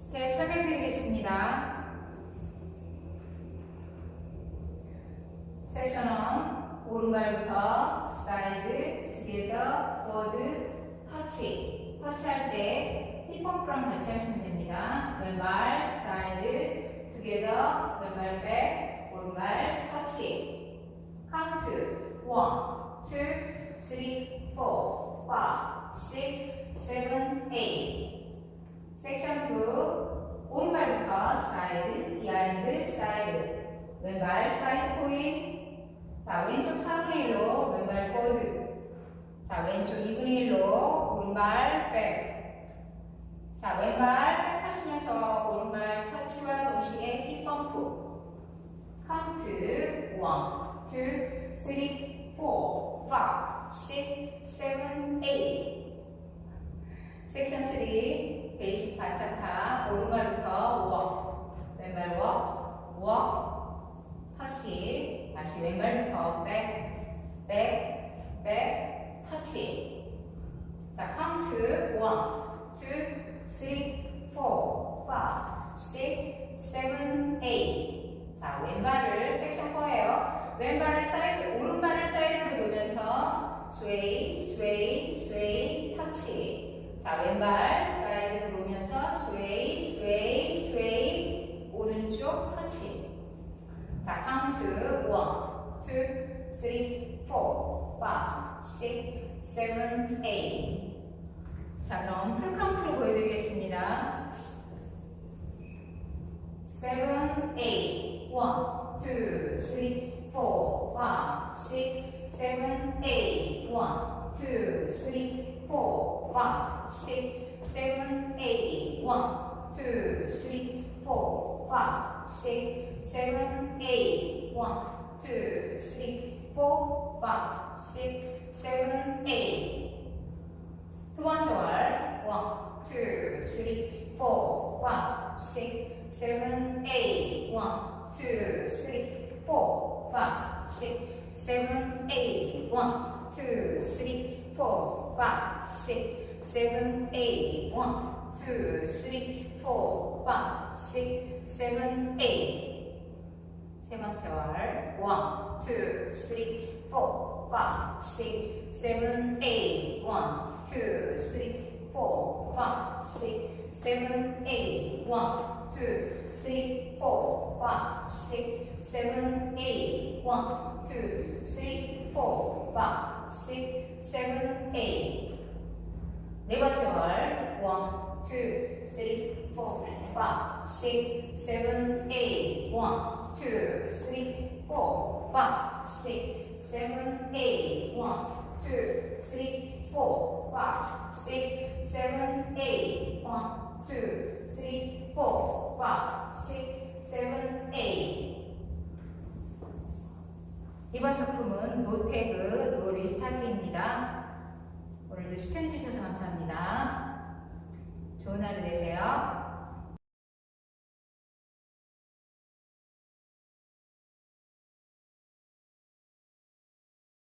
스텝 설명드리겠습니다. 섹션 1, 오른발부터 사이드, 투게더, 포워드, 터치. 터치할 때 힙펌프랑 같이 하시면 됩니다. 왼발, 사이드, 투게더, 왼발 백, 오른발, 터치. 카운트 1, 2, 3, 4, 5, 6, 7, 8. 섹션 2, 오른발부터 사이드, 비하인드, 사이드. 왼발 사이드 포인. 자, 왼쪽 4분의 1로 왼발 포워드. 자, 왼쪽 2분의 1로 오른발 백. 자, 왼발 백 하시면서 오른발 터치와 동시에 힙펌프. 카운트 1, 2, 3, 4, 5, 6, 7, 8. 섹션 3, 베이식 바차타. 오른발부터 워. 왼발 워, 워, 터치. 다시 왼발부터 백, 백, 백, 터치. 자, 카운트 1, 2, 3, 4, 5, 6, 7, 8. 자, 왼발을 섹션 4예요. 왼발을 사이드, 오른발을 사이드로 놓으면서 스웨이, 스웨이, 스웨이, 터치. 자, 왼발 사이드로 놓으면서 스웨이, 스웨이, 스웨이, 오른쪽 터치. 자, 카운트 1, 2, 3, 4, 5, 6, 7, 8. 자, 그럼 풀 카운트로 보여드리겠습니다. 7, 8, 1, 2, 3, 4, 5, 6, 7, 8. 1, 2, 3, 4, 5, 6, 7, 8. 1, 2, 3, 4, 5, 6, 7, 8. 1, 2, 3, 4, 5, 6, 7, 8. 두 번째 월 1, 2, 3, 4, 5, 6, 7, 8. 1, 2, 3, 4, 5, 6, 7, 8. 1, 2, 3, 4, 5, 6, 7, 8. 1, 2, 3, 4, 5, 6, 7, 8. 세 번째 월 1, 2, 3, 4, 5, 6, 7, 8. 1, 2, 3, 4, 5, 6, 7, 8. 1, 2, 3, 4, 5, 6, 7, 8. 1, 2, 3, 4, 5, 6, 7, 8. 네 번째 월 1, 2, 3, 4, 5, 6, 7, 8. 1, 2, 3, 4, 5, 6, 7, 8. 1, 2, 3, 4, 5, 6, 7, 8. 1, 2, 3, 4, 5, 6, 7, 8. 이번 작품은 노 태그, 노 리스타트입니다. 오늘도 시청해주셔서